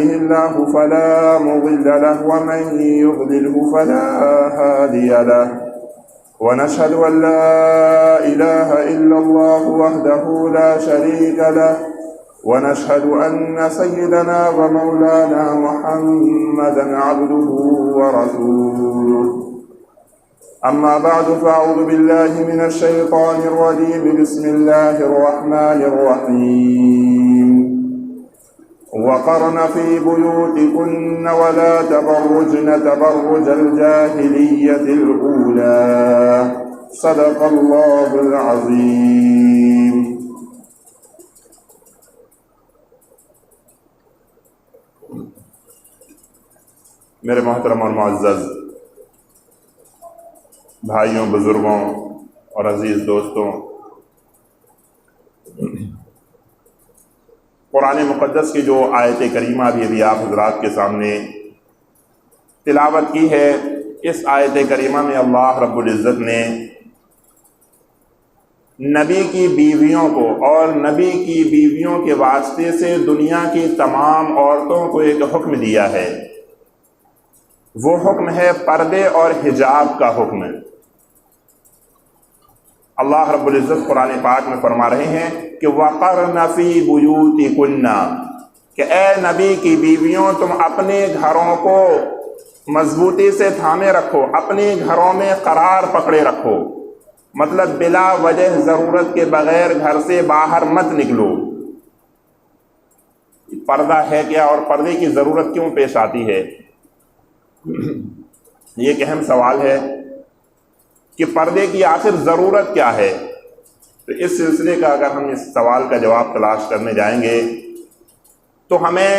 يهده الله فلا مضل له ومن يضلله فلا هادي له ونشهد أن لا إله إلا الله وحده لا شريك له ونشهد أن سيدنا ومولانا محمدا عبده ورسوله أما بعد فأعوذ بالله من الشيطان الرجيم بسم الله الرحمن الرحيم وقرن في بيوتكن ولا تبرجن تبرج الجاهلية الأولى صدق الله العظيم. میرے محترم اور معزز بھائیوں، بزرگوں اور عزیز دوستوں، قرآن مقدس کی جو آیت کریمہ ابھی آپ حضرات کے سامنے تلاوت کی ہے، اس آیت کریمہ میں اللہ رب العزت نے نبی کی بیویوں کو اور نبی کی بیویوں کے واسطے سے دنیا کی تمام عورتوں کو ایک حکم دیا ہے۔ وہ حکم ہے پردے اور حجاب کا حکم۔ اللہ رب العزت قرآن پاک میں فرما رہے ہیں کہ وَقَرْنَ فِي بُيُوتِكُنَّ، کہ اے نبی کی بیویوں تم اپنے گھروں کو مضبوطی سے تھامے رکھو، اپنے گھروں میں قرار پکڑے رکھو، مطلب بلا وجہ ضرورت کے بغیر گھر سے باہر مت نکلو۔ پردہ ہے کیا اور پردے کی ضرورت کیوں پیش آتی ہے؟ یہ ایک اہم سوال ہے کہ پردے کی آخر ضرورت کیا ہے۔ تو اس سلسلے کا اگر ہم اس سوال کا جواب تلاش کرنے جائیں گے تو ہمیں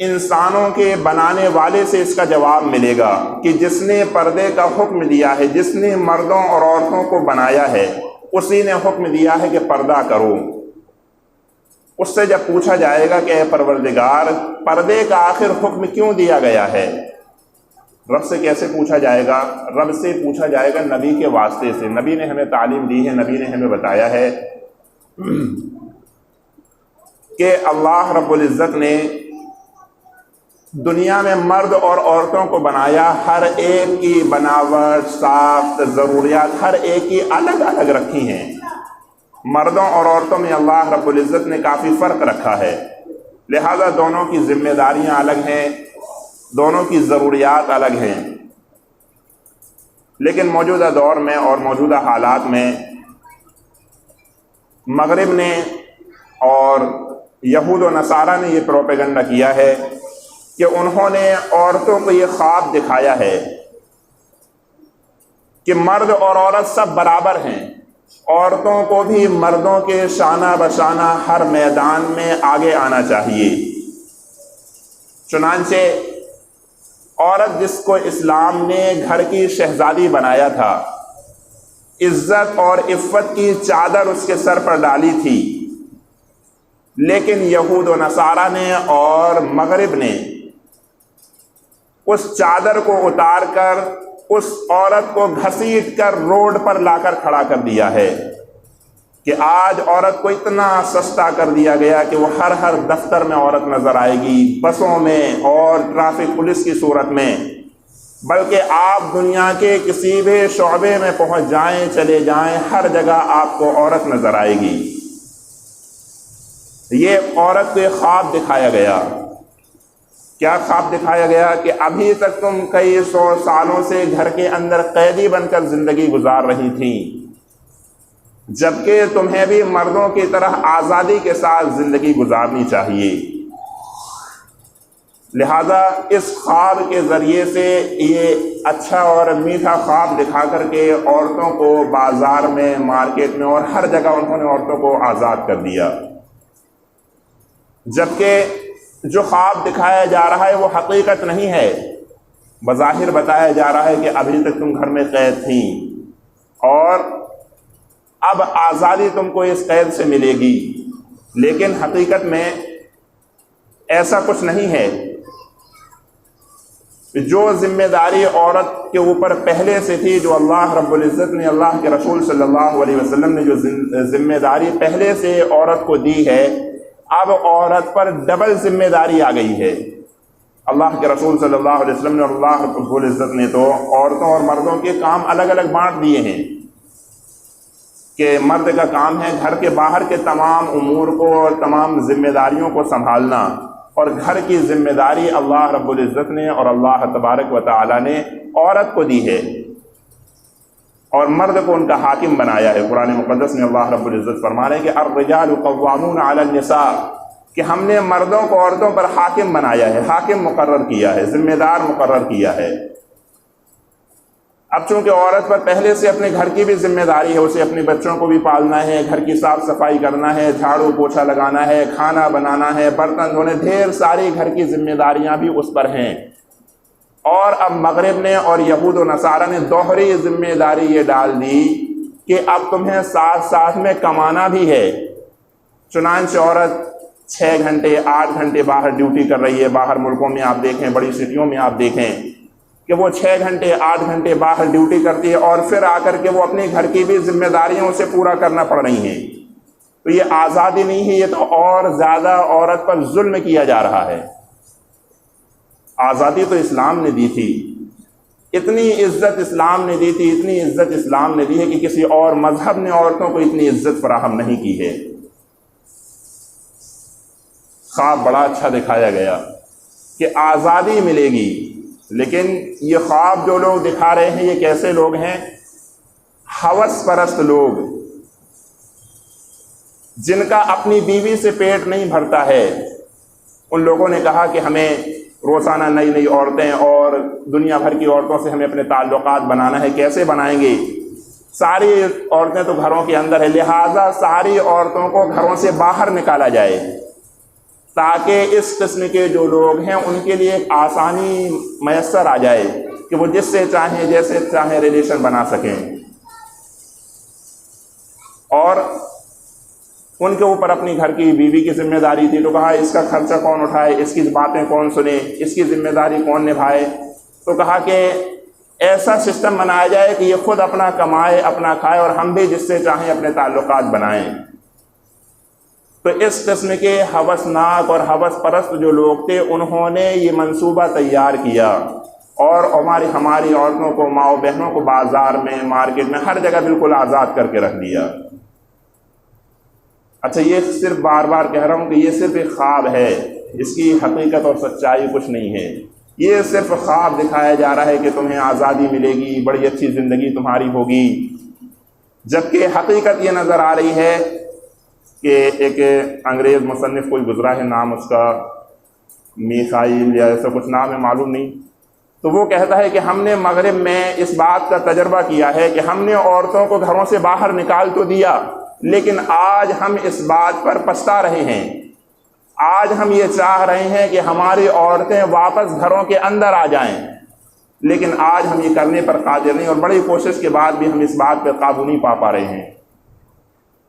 انسانوں کے بنانے والے سے اس کا جواب ملے گا کہ جس نے پردے کا حکم دیا ہے، جس نے مردوں اور عورتوں کو بنایا ہے، اسی نے حکم دیا ہے کہ پردہ کرو۔ اس سے جب پوچھا جائے گا کہ اے پروردگار، پردے کا آخر حکم کیوں دیا گیا ہے، رب سے کیسے پوچھا جائے گا؟ رب سے پوچھا جائے گا نبی کے واسطے سے۔ نبی نے ہمیں تعلیم دی ہے، نبی نے ہمیں بتایا ہے کہ اللہ رب العزت نے دنیا میں مرد اور عورتوں کو بنایا، ہر ایک کی بناوٹ، ساخت، ضروریات ہر ایک کی الگ الگ رکھی ہیں۔ مردوں اور عورتوں میں اللہ رب العزت نے کافی فرق رکھا ہے، لہذا دونوں کی ذمہ داریاں الگ ہیں، دونوں کی ضروریات الگ ہیں۔ لیکن موجودہ دور میں اور موجودہ حالات میں مغرب نے اور یہود و نصارہ نے یہ پروپیگنڈا کیا ہے کہ انہوں نے عورتوں کو یہ خواب دکھایا ہے کہ مرد اور عورت سب برابر ہیں، عورتوں کو بھی مردوں کے شانہ بشانہ ہر میدان میں آگے آنا چاہیے۔ چنانچہ عورت جس کو اسلام نے گھر کی شہزادی بنایا تھا، عزت اور عفت کی چادر اس کے سر پر ڈالی تھی، لیکن یہود و نصارہ نے اور مغرب نے اس چادر کو اتار کر اس عورت کو گھسیٹ کر روڈ پر لا کر کھڑا کر دیا ہے کہ آج عورت کو اتنا سستا کر دیا گیا کہ وہ ہر دفتر میں عورت نظر آئے گی، بسوں میں اور ٹریفک پولیس کی صورت میں، بلکہ آپ دنیا کے کسی بھی شعبے میں پہنچ جائیں، چلے جائیں، ہر جگہ آپ کو عورت نظر آئے گی۔ یہ عورت کو ایک خواب دکھایا گیا۔ کیا خواب دکھایا گیا؟ کہ ابھی تک تم کئی سو سالوں سے گھر کے اندر قیدی بن کر زندگی گزار رہی تھیں، جبکہ تمہیں بھی مردوں کی طرح آزادی کے ساتھ زندگی گزارنی چاہیے۔ لہذا اس خواب کے ذریعے سے یہ اچھا اور میٹھا خواب دکھا کر کے عورتوں کو بازار میں، مارکیٹ میں اور ہر جگہ انہوں نے عورتوں کو آزاد کر دیا، جبکہ جو خواب دکھایا جا رہا ہے وہ حقیقت نہیں ہے۔ بظاہر بتایا جا رہا ہے کہ ابھی تک تم گھر میں قید تھیں اور اب آزادی تم کو اس قید سے ملے گی، لیکن حقیقت میں ایسا کچھ نہیں ہے۔ جو ذمہ داری عورت کے اوپر پہلے سے تھی، جو اللہ رب العزت نے، اللہ کے رسول صلی اللہ علیہ وسلم نے جو ذمہ داری پہلے سے عورت کو دی ہے، اب عورت پر ڈبل ذمہ داری آ گئی ہے۔ اللہ کے رسول صلی اللہ علیہ وسلم نے اور اللہ رب العزت نے تو عورتوں اور مردوں کے کام الگ الگ بانٹ دیے ہیں کہ مرد کا کام ہے گھر کے باہر کے تمام امور کو اور تمام ذمہ داریوں کو سنبھالنا، اور گھر کی ذمہ داری اللہ رب العزت نے اور اللہ تبارک و تعالی نے عورت کو دی ہے اور مرد کو ان کا حاکم بنایا ہے۔ قرآن مقدس میں اللہ رب العزت فرما رہے ہیں کہ الرجال قوامون علی النساء، کہ ہم نے مردوں کو عورتوں پر حاکم بنایا ہے، حاکم مقرر کیا ہے، ذمہ دار مقرر کیا ہے۔ اب چونکہ عورت پر پہلے سے اپنے گھر کی بھی ذمہ داری ہے، اسے اپنے بچوں کو بھی پالنا ہے، گھر کی صاف صفائی کرنا ہے، جھاڑو پوچھا لگانا ہے، کھانا بنانا ہے، برتن دھونے، ڈھیر ساری گھر کی ذمہ داریاں بھی اس پر ہیں۔ اور اب مغرب نے اور یہود و نصارہ نے دوہری ذمہ داری یہ ڈال دی کہ اب تمہیں ساتھ ساتھ میں کمانا بھی ہے، چنانچہ عورت 6 گھنٹے 8 گھنٹے باہر ڈیوٹی کر رہی ہے۔ باہر ملکوں میں آپ دیکھیں، بڑی سٹیوں میں آپ دیکھیں کہ وہ 6 گھنٹے 8 گھنٹے باہر ڈیوٹی کرتی ہے اور پھر آ کر کے وہ اپنے گھر کی بھی ذمہ داریاں اسے پورا کرنا پڑ رہی ہیں۔ تو یہ آزادی نہیں ہے، یہ تو اور زیادہ عورت پر ظلم کیا جا رہا ہے۔ آزادی تو اسلام نے دی تھی، اتنی عزت اسلام نے دی تھی، اتنی عزت اسلام نے دی ہے کہ کسی اور مذہب نے عورتوں کو اتنی عزت فراہم نہیں کی ہے۔ خواب بڑا اچھا دکھایا گیا کہ آزادی ملے گی، لیکن یہ خواب جو لوگ دکھا رہے ہیں یہ کیسے لوگ ہیں؟ ہوس پرست لوگ، جن کا اپنی بیوی سے پیٹ نہیں بھرتا ہے۔ ان لوگوں نے کہا کہ ہمیں روزانہ نئی نئی عورتیں اور دنیا بھر کی عورتوں سے ہمیں اپنے تعلقات بنانا ہے۔ کیسے بنائیں گے؟ ساری عورتیں تو گھروں کے اندر ہیں، لہٰذا ساری عورتوں کو گھروں سے باہر نکالا جائے تاکہ اس قسم کے جو لوگ ہیں ان کے لیے ایک آسانی میسر آ جائے کہ وہ جس سے چاہیں جیسے چاہیں ریلیشن بنا سکیں، اور ان کے اوپر اپنی گھر کی بیوی کی ذمہ داری تھی۔ تو کہا اس کا خرچہ کون اٹھائے، اس کی باتیں کون سنے، اس کی ذمہ داری کون نبھائے؟ تو کہا کہ ایسا سسٹم بنایا جائے کہ یہ خود اپنا کمائے، اپنا کھائے، اور ہم بھی جس سے چاہیں اپنے تعلقات بنائیں۔ تو اس قسم کے ہوسناک اور ہوس پرست جو لوگ تھے انہوں نے یہ منصوبہ تیار کیا اور ہماری عورتوں کو، ماؤں بہنوں کو بازار میں، مارکیٹ میں، ہر جگہ بالکل آزاد کر کے رکھ دیا۔ اچھا، یہ صرف بار بار کہہ رہا ہوں کہ یہ صرف ایک خواب ہے، اس کی حقیقت اور سچائی کچھ نہیں ہے۔ یہ صرف خواب دکھایا جا رہا ہے کہ تمہیں آزادی ملے گی، بڑی اچھی زندگی تمہاری ہوگی، جبکہ حقیقت یہ نظر آ رہی ہے کہ ایک انگریز مصنف کوئی گزرا ہے، نام اس کا میخائیل یا ایسا کچھ نام ہے، معلوم نہیں، تو وہ کہتا ہے کہ ہم نے مغرب میں اس بات کا تجربہ کیا ہے کہ ہم نے عورتوں کو گھروں سے باہر نکال تو دیا، لیکن آج ہم اس بات پر پچھتا رہے ہیں۔ آج ہم یہ چاہ رہے ہیں کہ ہماری عورتیں واپس گھروں کے اندر آ جائیں، لیکن آج ہم یہ کرنے پر قادر نہیں، اور بڑی کوشش کے بعد بھی ہم اس بات پہ قابو نہیں پا رہے ہیں۔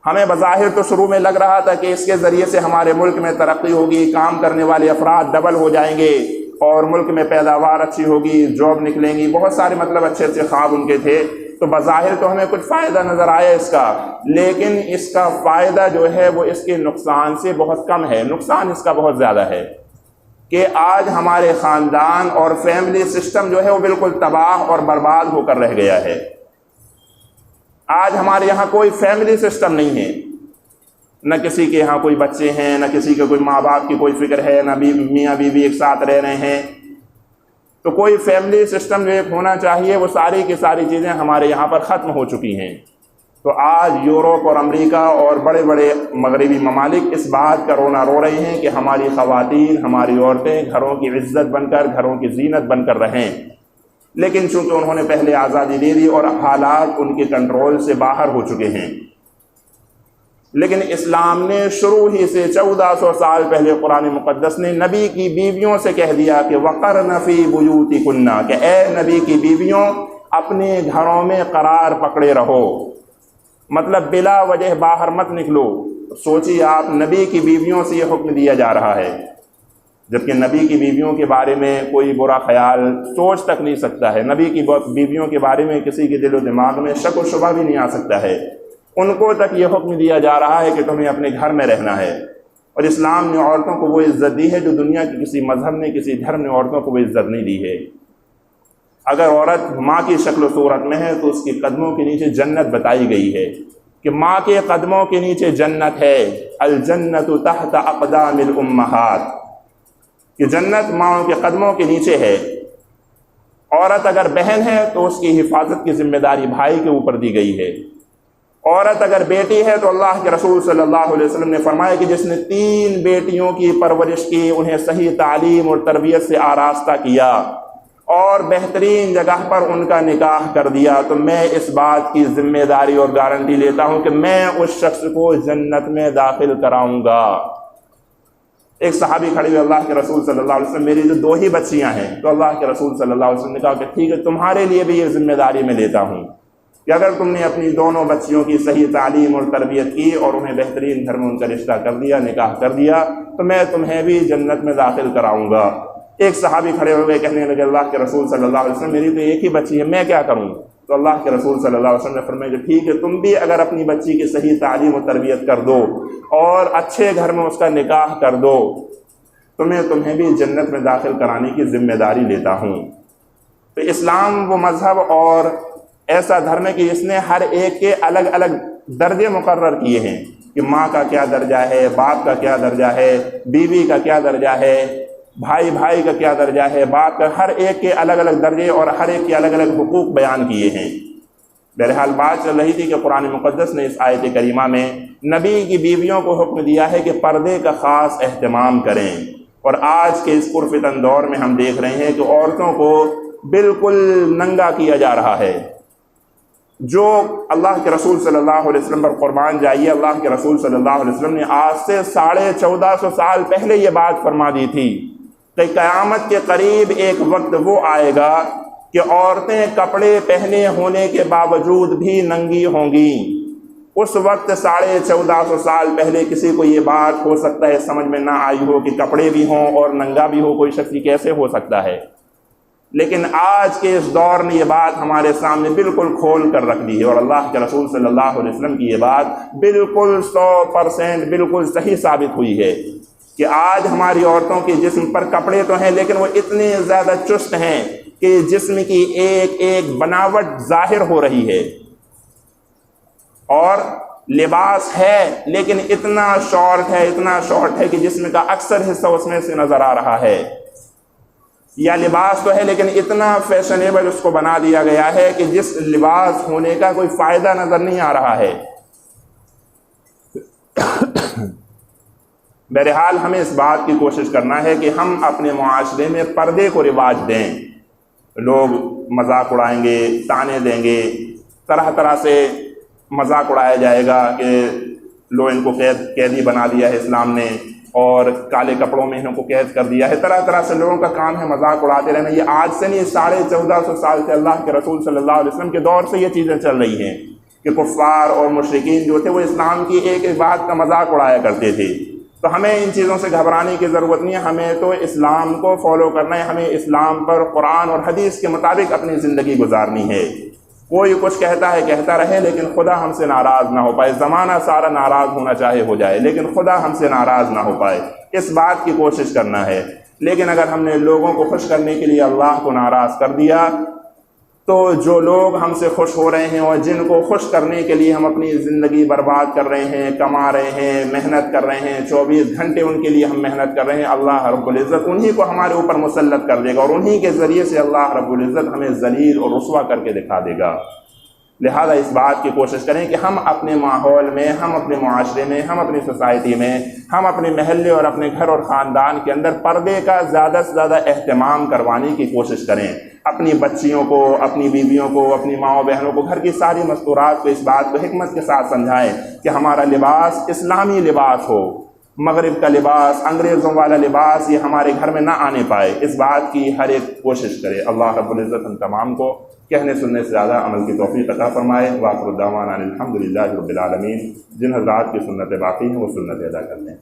ہمیں بظاہر تو شروع میں لگ رہا تھا کہ اس کے ذریعے سے ہمارے ملک میں ترقی ہوگی، کام کرنے والے افراد ڈبل ہو جائیں گے اور ملک میں پیداوار اچھی ہوگی، جاب نکلیں گی، بہت سارے اچھے اچھے خواب ان کے تھے، تو بظاہر تو ہمیں کچھ فائدہ نظر آیا اس کا، لیکن اس کا فائدہ جو ہے وہ اس کے نقصان سے بہت کم ہے۔ نقصان اس کا بہت زیادہ ہے کہ آج ہمارے خاندان اور فیملی سسٹم جو ہے وہ بالکل تباہ اور برباد ہو کر رہ گیا ہے۔ آج ہمارے یہاں کوئی فیملی سسٹم نہیں ہے، نہ کسی کے یہاں کوئی بچے ہیں، نہ کسی کے کوئی ماں باپ کی کوئی فکر ہے، نہ میاں بیوی ایک ساتھ رہ رہے ہیں۔ تو کوئی فیملی سسٹم جو ایک ہونا چاہیے، وہ ساری کی ساری چیزیں ہمارے یہاں پر ختم ہو چکی ہیں۔ تو آج یورپ اور امریکہ اور بڑے بڑے مغربی ممالک اس بات کا رونا رو رہے ہیں کہ ہماری خواتین، ہماری عورتیں گھروں کی عزت بن کر، گھروں کی زینت بن کر رہیں، لیکن چونکہ انہوں نے پہلے آزادی دے دی اور حالات ان کے کنٹرول سے باہر ہو چکے ہیں۔ لیکن اسلام نے شروع ہی سے 1400 سال پہلے قرآن مقدس نے نبی کی بیویوں سے کہہ دیا کہ وَقَرْنَ فِي بُيُوتِكُنَّ، کہ اے نبی کی بیویوں اپنے گھروں میں قرار پکڑے رہو، مطلب بلا وجہ باہر مت نکلو۔ سوچیے آپ، نبی کی بیویوں سے یہ حکم دیا جا رہا ہے، جبکہ نبی کی بیویوں کے بارے میں کوئی برا خیال سوچ تک نہیں سکتا ہے، نبی کی بیویوں کے بارے میں کسی کے دل و دماغ میں شک و شبہ بھی نہیں آ سکتا ہے۔ ان کو تک یہ حکم دیا جا رہا ہے کہ تمہیں اپنے گھر میں رہنا ہے، اور اسلام نے عورتوں کو وہ عزت دی ہے جو دنیا کے کسی مذہب نے، کسی دھرم نے عورتوں کو وہ عزت نہیں دی ہے۔ اگر عورت ماں کی شکل و صورت میں ہے تو اس کے قدموں کے نیچے جنت بتائی گئی ہے کہ ماں کے قدموں کے نیچے جنت ہے، الجنت تحت اقدام الامہات، کہ جنت ماں کے قدموں کے نیچے ہے۔ عورت اگر بہن ہے تو اس کی حفاظت کی ذمہ داری بھائی کے اوپر دی گئی ہے۔ عورت اگر بیٹی ہے تو اللہ کے رسول صلی اللہ علیہ وسلم نے فرمایا کہ جس نے 3 بیٹیوں کی پرورش کی، انہیں صحیح تعلیم اور تربیت سے آراستہ کیا اور بہترین جگہ پر ان کا نکاح کر دیا، تو میں اس بات کی ذمہ داری اور گارنٹی لیتا ہوں کہ میں اس شخص کو جنت میں داخل کراؤں گا۔ ایک صحابی کھڑے ہوئے اللہ کے رسول صلی اللہ علیہ وسلم، میری جو 2 ہی بچیاں ہیں، تو اللہ کے رسول صلی اللہ علیہ وسلم نے کہا کہ ٹھیک ہے، تمہارے لیے بھی یہ ذمہ داری میں لیتا ہوں کہ اگر تم نے اپنی دونوں بچیوں کی صحیح تعلیم اور تربیت کی اور انہیں بہترین گھر میں ان کا رشتہ کر دیا، نکاح کر دیا، تو میں تمہیں بھی جنت میں داخل کراؤں گا۔ ایک صحابی کھڑے ہوئے کہنے لگے اللہ کے رسول صلی اللہ علیہ وسلم، میری تو ایک ہی بچی ہے، میں کیا کروں؟ تو اللہ کے رسول صلی اللہ علیہ وسلم نے فرمایا کہ ٹھیک ہے، تم بھی اگر اپنی بچی کی صحیح تعلیم و تربیت کر دو اور اچھے گھر میں اس کا نکاح کر دو تو میں تمہیں بھی جنت میں داخل کرانے کی ذمہ داری لیتا ہوں۔ تو اسلام وہ مذہب اور ایسا دھرم ہے کہ اس نے ہر ایک کے الگ الگ درجے مقرر کیے ہیں کہ ماں کا کیا درجہ ہے، باپ کا کیا درجہ ہے، بیوی کا کیا درجہ ہے، بھائی کا کیا درجہ ہے، باپ کا، ہر ایک کے الگ الگ درجے اور ہر ایک کے الگ الگ حقوق بیان کیے ہیں۔ بہرحال بات چل رہی تھی کہ قرآن مقدس نے اس آیت کریمہ میں نبی کی بیویوں کو حکم دیا ہے کہ پردے کا خاص اہتمام کریں، اور آج کے اس پرفتن دور میں ہم دیکھ رہے ہیں کہ عورتوں کو بالکل ننگا کیا جا رہا ہے۔ جو اللہ کے رسول صلی اللہ علیہ وسلم پر قربان جائیے، اللہ کے رسول صلی اللہ علیہ وسلم نے آج سے 1450 سال پہلے یہ بات فرما دی تھی کہ قیامت کے قریب ایک وقت وہ آئے گا کہ عورتیں کپڑے پہنے ہونے کے باوجود بھی ننگی ہوں گی۔ اس وقت 1450 سال پہلے کسی کو یہ بات ہو سکتا ہے سمجھ میں نہ آئی ہو کہ کپڑے بھی ہوں اور ننگا بھی ہو، کوئی شخص کیسے ہو سکتا ہے، لیکن آج کے اس دور نے یہ بات ہمارے سامنے بالکل کھول کر رکھ دی ہے، اور اللہ کے رسول صلی اللہ علیہ وسلم کی یہ بات بالکل 100% بالکل صحیح ثابت ہوئی ہے کہ آج ہماری عورتوں کے جسم پر کپڑے تو ہیں لیکن وہ اتنے زیادہ چست ہیں کہ جسم کی ایک ایک بناوٹ ظاہر ہو رہی ہے، اور لباس ہے لیکن اتنا شارٹ ہے کہ جسم کا اکثر حصہ اس میں سے نظر آ رہا ہے، یا لباس تو ہے لیکن اتنا فیشنیبل اس کو بنا دیا گیا ہے کہ جس لباس ہونے کا کوئی فائدہ نظر نہیں آ رہا ہے۔ بہرحال ہمیں اس بات کی کوشش کرنا ہے کہ ہم اپنے معاشرے میں پردے کو رواج دیں۔ لوگ مذاق اڑائیں گے، تانے دیں گے، طرح طرح سے مذاق اڑایا جائے گا کہ لو ان کو قیدی بنا دیا ہے اسلام نے، اور کالے کپڑوں میں انہوں کو قید کر دیا ہے، طرح طرح سے لوگوں کا کام ہے مذاق اڑاتے رہنا۔ یہ آج سے نہیں، 1450 سال سے اللہ کے رسول صلی اللہ علیہ وسلم کے دور سے یہ چیزیں چل رہی ہیں کہ کفار اور مشرکین جو تھے وہ اسلام کی ایک ایک بات کا مذاق اڑایا کرتے تھے۔ تو ہمیں ان چیزوں سے گھبرانے کی ضرورت نہیں ہے، ہمیں تو اسلام کو فالو کرنا ہے، ہمیں اسلام پر قرآن اور حدیث کے مطابق اپنی زندگی گزارنی ہے۔ کوئی کچھ کہتا ہے کہتا رہے لیکن خدا ہم سے ناراض نہ ہو پائے، زمانہ سارا ناراض ہونا چاہے ہو جائے لیکن خدا ہم سے ناراض نہ ہو پائے، اس بات کی کوشش کرنا ہے۔ لیکن اگر ہم نے لوگوں کو خوش کرنے کے لیے اللہ کو ناراض کر دیا تو جو لوگ ہم سے خوش ہو رہے ہیں اور جن کو خوش کرنے کے لیے ہم اپنی زندگی برباد کر رہے ہیں، کما رہے ہیں، محنت کر رہے ہیں، 24 گھنٹے ان کے لیے ہم محنت کر رہے ہیں، اللہ رب العزت انہی کو ہمارے اوپر مسلط کر دے گا اور انہی کے ذریعے سے اللہ رب العزت ہمیں ذلیل اور رسوا کر کے دکھا دے گا۔ لہذا اس بات کی کوشش کریں کہ ہم اپنے ماحول میں، ہم اپنے معاشرے میں، ہم اپنی سوسائٹی میں، ہم اپنے محلے اور اپنے گھر اور خاندان کے اندر پردے کا زیادہ سے زیادہ اہتمام کروانے کی کوشش کریں۔ اپنی بچیوں کو، اپنی بیویوں کو، اپنی ماؤں بہنوں کو، گھر کی ساری مستورات کو اس بات کو حکمت کے ساتھ سمجھائیں کہ ہمارا لباس اسلامی لباس ہو، مغرب کا لباس، انگریزوں والا لباس یہ ہمارے گھر میں نہ آنے پائے، اس بات کی ہر ایک کوشش کرے۔ اللہ رب العزت ہم تمام کو کہنے سننے سے زیادہ عمل کی توفیق عطا فرمائے۔ وآخر دعوانا الحمدللہ رب العالمین۔ جن حضرات کی سنت باقی ہیں وہ سنت ادا کر لیں۔